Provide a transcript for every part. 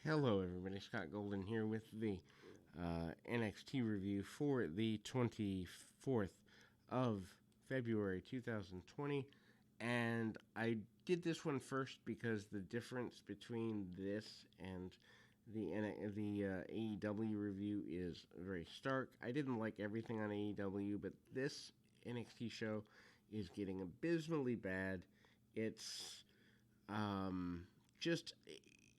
Hello, everybody. Scott Golden here with the NXT review for the 24th of February 2020. And I did this one first because the difference between this and the AEW review is very stark. I didn't like everything on AEW, but this NXT show is getting abysmally bad. It's just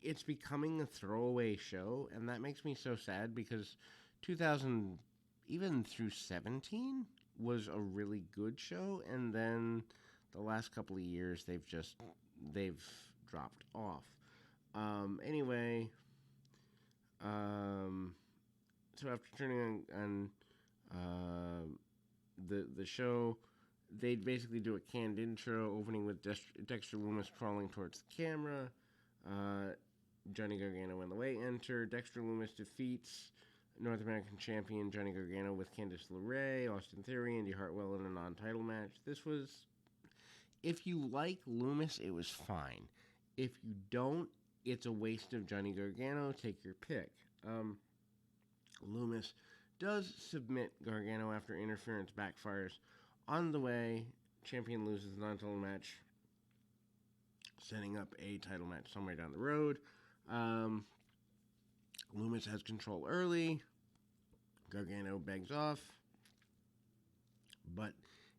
it's becoming a throwaway show, and that makes me so sad because 2000 even through 17 was a really good show, and then the last couple of years they've dropped off. Anyway, so after turning on the show, they basically do a canned intro, opening with Dexter Lumis crawling towards the camera. Johnny Gargano and The Way enter. Dexter Lumis defeats North American champion Johnny Gargano with Candice LeRae, Austin Theory, Indy Hartwell in a non-title match. This was, if you like Lumis, it was fine. If you don't, it's a waste of Johnny Gargano. Take your pick. Lumis does submit Gargano after interference backfires. On the way, champion loses the non-title match, setting up a title match somewhere down the road. Lumis has control early. Gargano begs off, but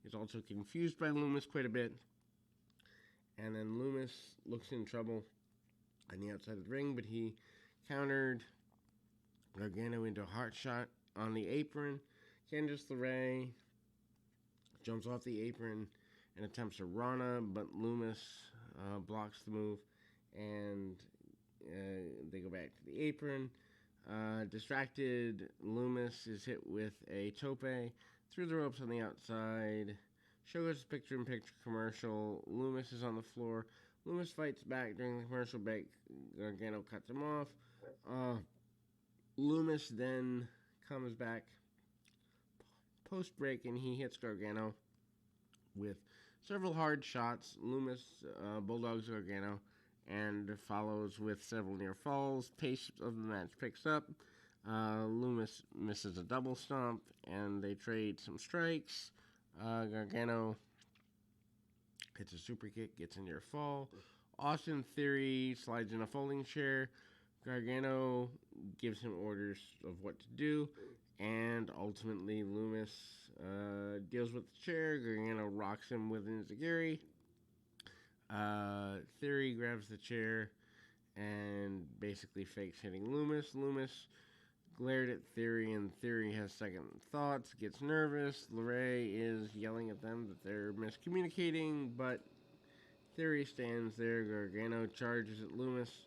is also confused by Lumis quite a bit. And then Lumis looks in trouble on the outside of the ring, but he countered Gargano into a heart shot on the apron. Candice LeRae jumps off the apron and attempts a Rana, but Lumis blocks the move, and they go back to the apron. Distracted, Lumis is hit with a tope through the ropes on the outside. Show goes to picture-in-picture commercial. Lumis is on the floor. Lumis fights back during the commercial break. Gargano cuts him off. Lumis then comes back post-break, and he hits Gargano with several hard shots. Lumis bulldogs Gargano and follows with several near falls. Pace of the match picks up. Lumis misses a double stomp, and they trade some strikes. Gargano hits a super kick, gets a near fall. Austin Theory slides in a folding chair. Gargano gives him orders of what to do, and ultimately Lumis deals with the chair. Gargano rocks him with an enziguri. Theory grabs the chair and basically fakes hitting Lumis. Lumis glared at Theory, and Theory has second thoughts, gets nervous. LeRae is yelling at them that they're miscommunicating, but Theory stands there. Gargano charges at Lumis,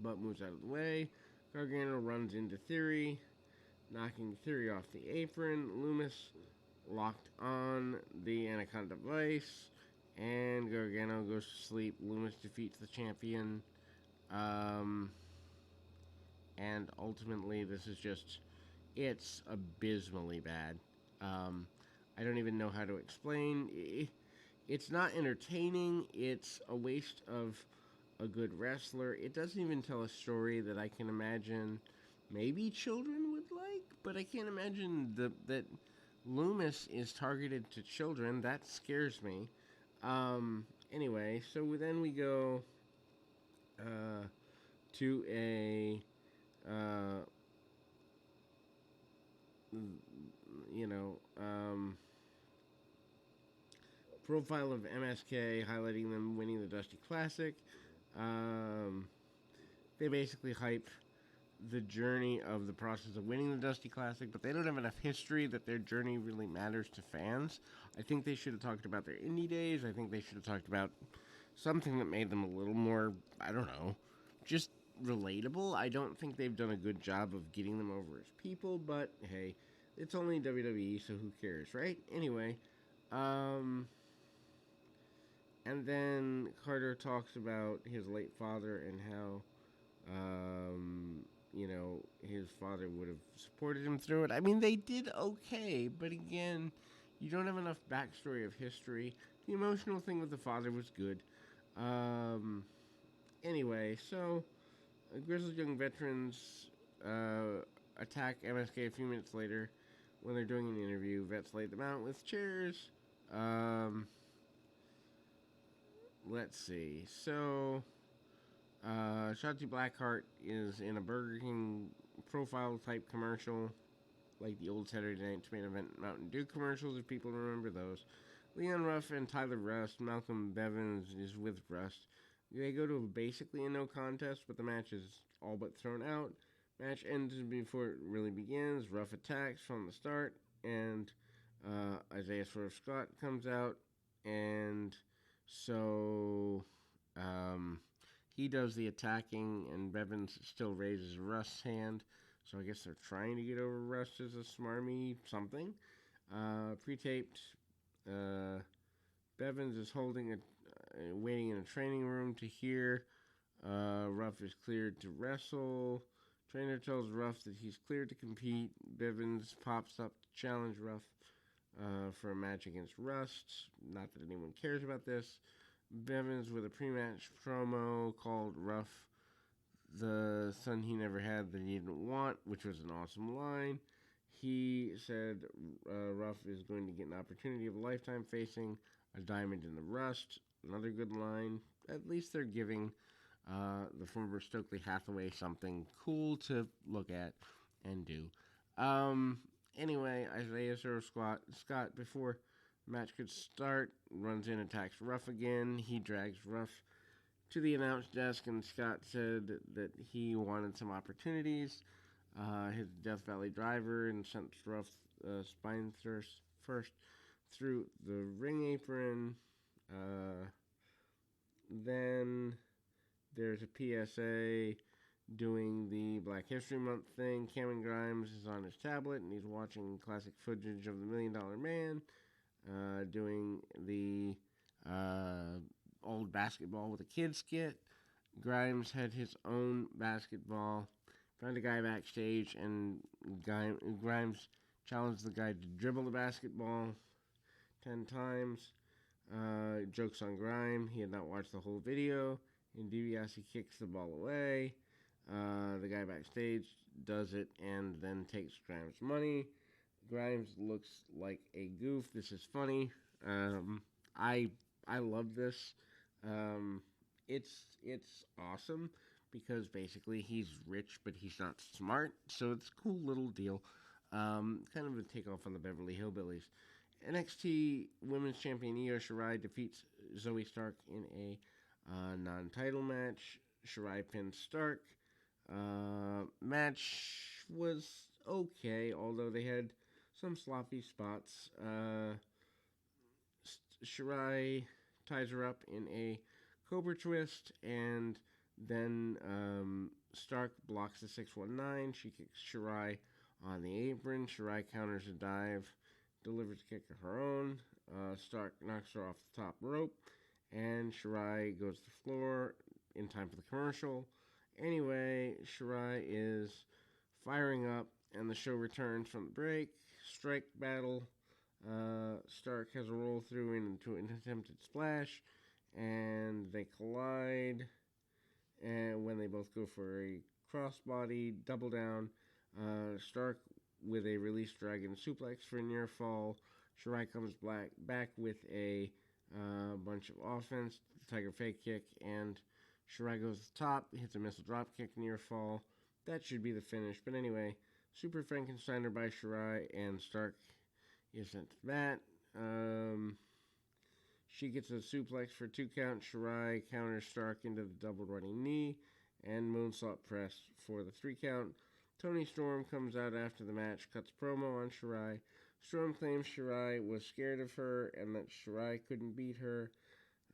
but moves out of the way. Gargano runs into Theory, knocking Theory off the apron. Lumis locked on the Anaconda Vice, and Gargano goes to sleep. Lumis defeats the champion. And ultimately, this is just, it's abysmally bad. I don't even know how to explain. It's not entertaining. It's a waste of a good wrestler. It doesn't even tell a story that I can imagine maybe children would like, but I can't imagine that Lumis is targeted to children. That scares me. Anyway, so then we go to a profile of MSK, highlighting them winning the Dusty Classic. They basically hype the journey of the process of winning the Dusty Classic, but they don't have enough history that their journey really matters to fans. I think they should have talked about their indie days. I think they should have talked about something that made them a little more, I don't know, just relatable. I don't think they've done a good job of getting them over as people, but hey, it's only WWE, so who cares, right? Anyway, and then Carter talks about his late father and how, his father would have supported him through it. I mean, they did okay, but again, you don't have enough backstory of history. The emotional thing with the father was good. Anyway, so Grizzled Young Veterans attack MSK a few minutes later when they're doing an interview. Vets laid them out with chairs. Um, let's see. So, Shotzi Blackheart is in a Burger King profile type commercial, like the old Saturday Night Main Event Mountain Dew commercials, if people remember those. Leon Ruff and Tyler Rust, Malcolm Bevins is with Rust. They go to basically a no contest, but the match is all but thrown out. Match ends before it really begins. Ruff attacks from the start, and Isaiah Swerve Scott comes out, and so he does the attacking, and Bevins still raises Rust's hand. So I guess they're trying to get over Rust as a smarmy something. Pre-taped, Bevins is waiting in a training room to hear Ruff is cleared to wrestle. Trainer tells Ruff that he's cleared to compete. Bevins pops up to challenge Ruff for a match against Rust. Not that anyone cares about this. Bevins with a pre-match promo called Ruff the son he never had that he didn't want, which was an awesome line. He said Ruff is going to get an opportunity of a lifetime facing a diamond in the Rust. Another good line. At least they're giving the former Stokely Hathaway something cool to look at and do. Anyway, Isaiah Swerve Scott, before the match could start, runs in, attacks Ruff again. He drags Ruff to the announce desk, and Scott said that he wanted some opportunities. His Death Valley driver and sent Ruff spine first through the ring apron. Then there's a PSA doing the Black History Month thing. Cameron Grimes is on his tablet and he's watching classic footage of the $1 Million Man doing the old basketball with a kid skit. Grimes had his own basketball. Found a guy backstage, and Grimes challenged the guy to dribble the basketball 10 times. Jokes on Grimes. He had not watched the whole video. And DiBiase kicks the ball away. The guy backstage does it and then takes Grimes' money. Grimes looks like a goof. This is funny. I love this. It's awesome because basically he's rich but he's not smart, so it's a cool little deal. Kind of a takeoff on the Beverly Hillbillies. NXT Women's Champion Io Shirai defeats Zoe Stark in a non-title match. Shirai pins Stark. Match was okay, although they had some sloppy spots. Shirai ties her up in a Cobra twist, and then Stark blocks the 619. She kicks Shirai on the apron. Shirai counters a dive, delivers a kick of her own. Stark knocks her off the top rope, and Shirai goes to the floor in time for the commercial. Anyway, Shirai is firing up, and the show returns from the break. Strike battle. Stark has a roll through into an attempted splash, and they collide. And when they both go for a crossbody double down, Stark with a release dragon suplex for a near fall. Shirai comes back with a bunch of offense, Tiger fake kick, and Shirai goes to the top, hits a missile drop kick near fall. That should be the finish. But anyway, Super Frankensteiner by Shirai, and Stark is sent to the mat. She gets a suplex for 2 count. Shirai counters Stark into the double running knee, and moonsault press for the 3 count. Toni Storm comes out after the match, cuts promo on Shirai. Storm claims Shirai was scared of her and that Shirai couldn't beat her.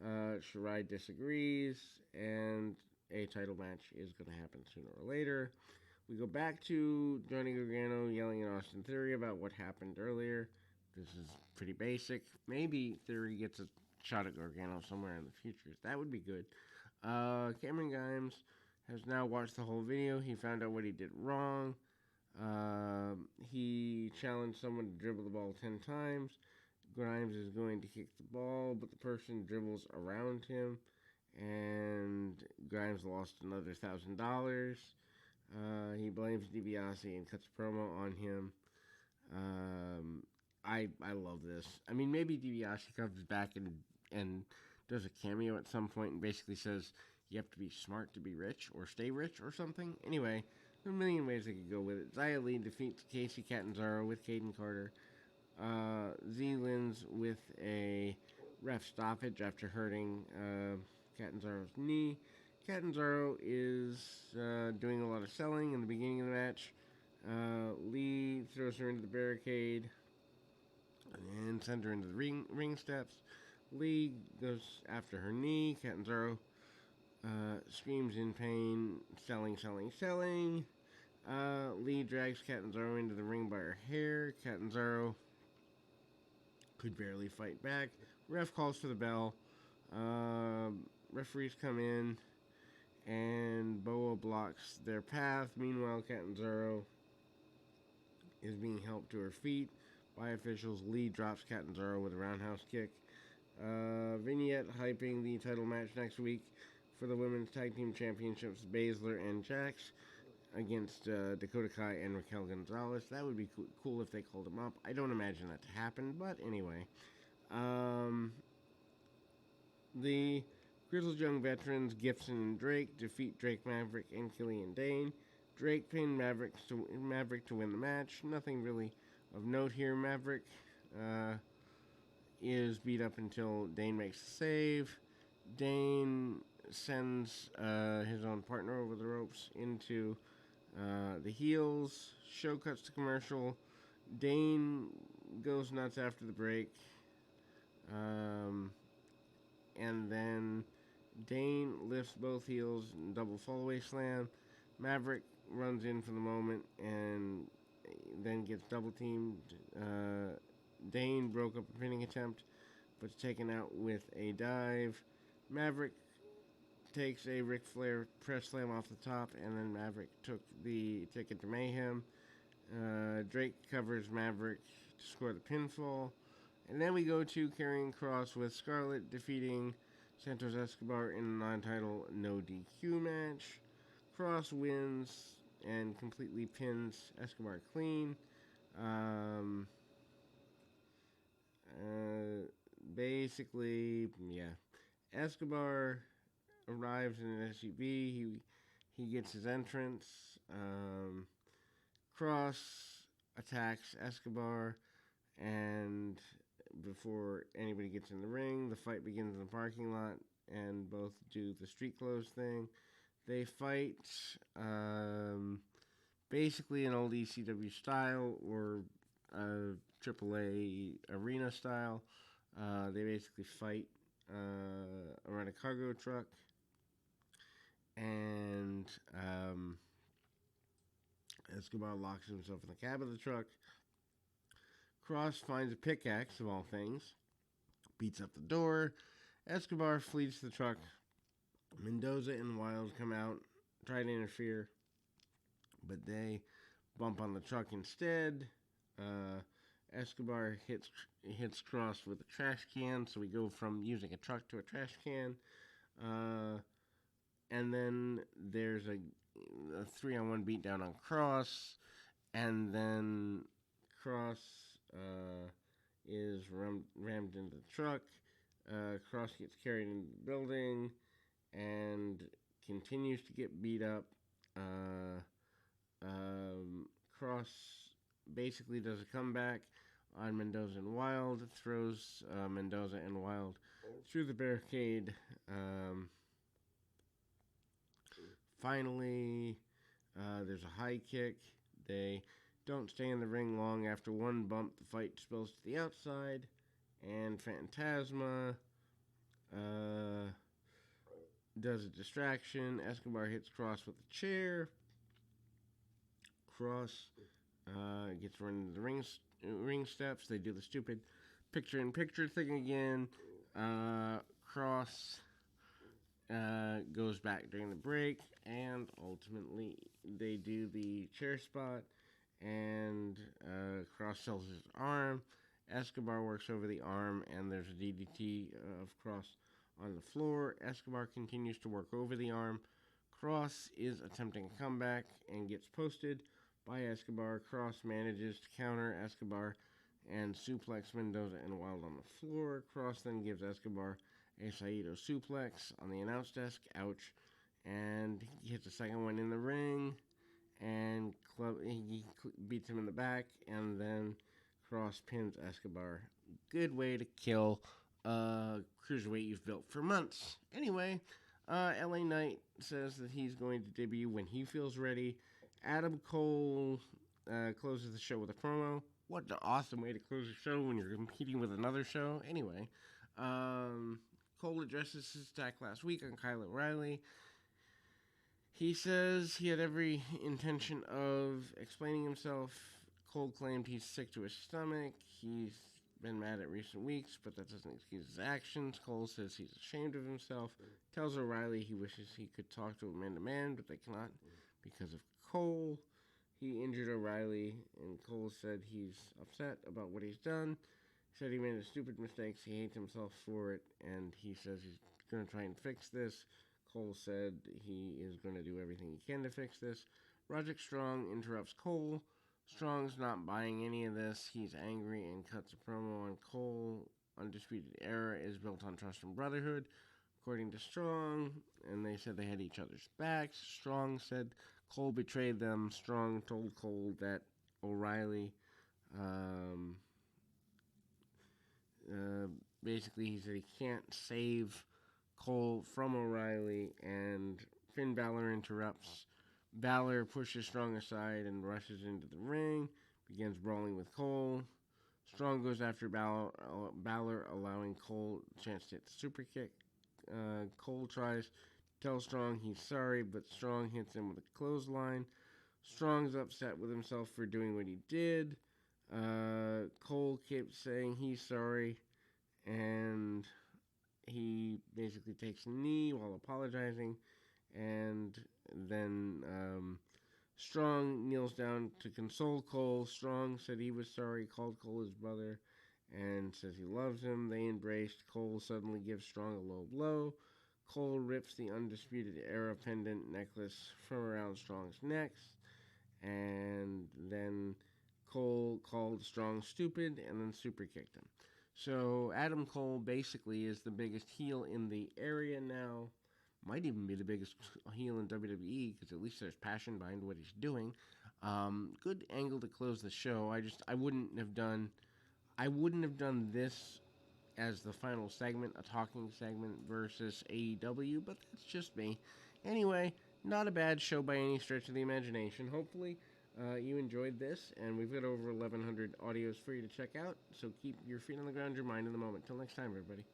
Shirai disagrees, and a title match is going to happen sooner or later. We go back to Johnny Gargano yelling at Austin Theory about what happened earlier. This is pretty basic. Maybe Theory gets a shot at Gargano somewhere in the future. That would be good. Cameron Grimes has now watched the whole video. He found out what he did wrong. He challenged someone to dribble the ball 10 times. Grimes is going to kick the ball, but the person dribbles around him and Grimes lost another $1,000. He blames DiBiase and cuts a promo on him. I love this. I mean, maybe DiBiase comes back and does a cameo at some point and basically says you have to be smart to be rich or stay rich or something. Anyway, there are a million ways they could go with it. Xia Li defeats Casey Catanzaro with Caden Carter. Z wins with a ref stoppage after hurting Catanzaro's knee. Catanzaro is doing a lot of selling in the beginning of the match. Lee throws her into the barricade and sends her into the ring steps. Lee goes after her knee. Catanzaro screams in pain, selling. Lee drags Catanzaro into the ring by her hair. Catanzaro could barely fight back. Ref calls for the bell. Referees come in, and Boa blocks their path. Meanwhile, Catanzaro is being helped to her feet by officials. Lee drops Catanzaro with a roundhouse kick. Vignette hyping the title match next week for the Women's Tag Team Championships, Baszler and Jax against Dakota Kai and Raquel Gonzalez. That would be cool if they called them up. I don't imagine that to happen, but anyway. The Grizzled Young Veterans, Gibson and Drake, defeat Drake Maverick and Killian Dane. Drake pinned Maverick to win the match. Nothing really of note here. Maverick is beat up until Dane makes the save. Dane sends his own partner over the ropes into the heels. Show cuts to commercial. Dane goes nuts after the break. And then Dane lifts both heels in double fallaway slam. Maverick runs in for the moment and then gets double teamed. Dane broke up a pinning attempt, but is taken out with a dive. Maverick takes a Ric Flair press slam off the top, and then Maverick took the ticket to Mayhem. Drake covers Maverick to score the pinfall. And then we go to Karrion Kross with Scarlett defeating Santos Escobar in a non-title no DQ match. Kross wins and completely pins Escobar clean. Basically, yeah. Escobar arrives in an SUV. He gets his entrance. Kross attacks Escobar, and before anybody gets in the ring, the fight begins in the parking lot, and both do the street clothes thing. They fight basically an old ECW style or AAA arena style. They basically fight around a cargo truck, and Escobar locks himself in the cab of the truck. Kross finds a pickaxe, of all things, beats up the door. Escobar flees to the truck. Mendoza and Wilde come out, try to interfere, but they bump on the truck instead. Escobar hits Kross with a trash can, so we go from using a truck to a trash can. And then there's a 3-on-1 beatdown on Kross, and then Kross is rammed into the truck. Kross gets carried into the building and continues to get beat up. Kross basically does a comeback on Mendoza and Wilde, throws Mendoza and Wilde through the barricade. Finally, there's a high kick. They don't stay in the ring long. After one bump, the fight spills to the outside, and Phantasma does a distraction. Escobar hits Kross with a chair. Kross gets run into the ring steps. They do the stupid picture-in-picture thing again. Kross goes back during the break, and ultimately they do the chair spot, and Kross sells his arm. Escobar works over the arm, and there's a DDT of Kross on the floor. Escobar continues to work over the arm. Cross is attempting a comeback and gets posted by Escobar. Cross manages to counter Escobar and suplex Mendoza and Wilde on the floor. Cross then gives Escobar a Saito suplex on the announce desk. Ouch. And he hits a second one in the ring. And he beats him in the back. And then Cross pins Escobar. Good way to kill cruiserweight you've built for months. Anyway, LA Knight says that he's going to debut when he feels ready. Adam Cole closes the show with a promo. What an awesome way to close a show when you're competing with another show. Anyway, Cole addresses his attack last week on Kyle O'Reilly. He says he had every intention of explaining himself. Cole claimed he's sick to his stomach. He's been mad at recent weeks, but that doesn't excuse his actions. Cole says he's ashamed of himself. Tells O'Reilly he wishes he could talk to him man-to-man, but they cannot because of Cole. He injured O'Reilly, and Cole said he's upset about what he's done. He said he made stupid mistakes. He hates himself for it, and he says he's going to try and fix this. Cole said he is going to do everything he can to fix this. Roderick Strong interrupts Cole. Strong's not buying any of this. He's angry and cuts a promo on Cole. Undisputed Era is built on trust and brotherhood, according to Strong, and they said they had each other's backs. Strong said Cole betrayed them. Strong told Cole that O'Reilly, basically he said he can't save Cole from O'Reilly, and Finn Balor interrupts. Balor pushes Strong aside and rushes into the ring, begins brawling with Cole. Strong goes after Balor, allowing Cole a chance to hit the super kick. Cole tries to tell Strong he's sorry, but Strong hits him with a clothesline. Strong's upset with himself for doing what he did. Cole keeps saying he's sorry, and he basically takes a knee while apologizing, and then Strong kneels down to console Cole. Strong said he was sorry, called Cole his brother, and says he loves him. They embraced. Cole suddenly gives Strong a low blow. Cole rips the Undisputed Era pendant necklace from around Strong's neck, and then Cole called Strong stupid and then super kicked him. So Adam Cole basically is the biggest heel in the area now. Might even be the biggest heel in WWE, because at least there's passion behind what he's doing. Good angle to close the show. I wouldn't have done this as the final segment, a talking segment versus AEW, but that's just me. Anyway, not a bad show by any stretch of the imagination. Hopefully, you enjoyed this, and we've got over 1,100 audios for you to check out, so keep your feet on the ground, your mind in the moment. Till next time, everybody.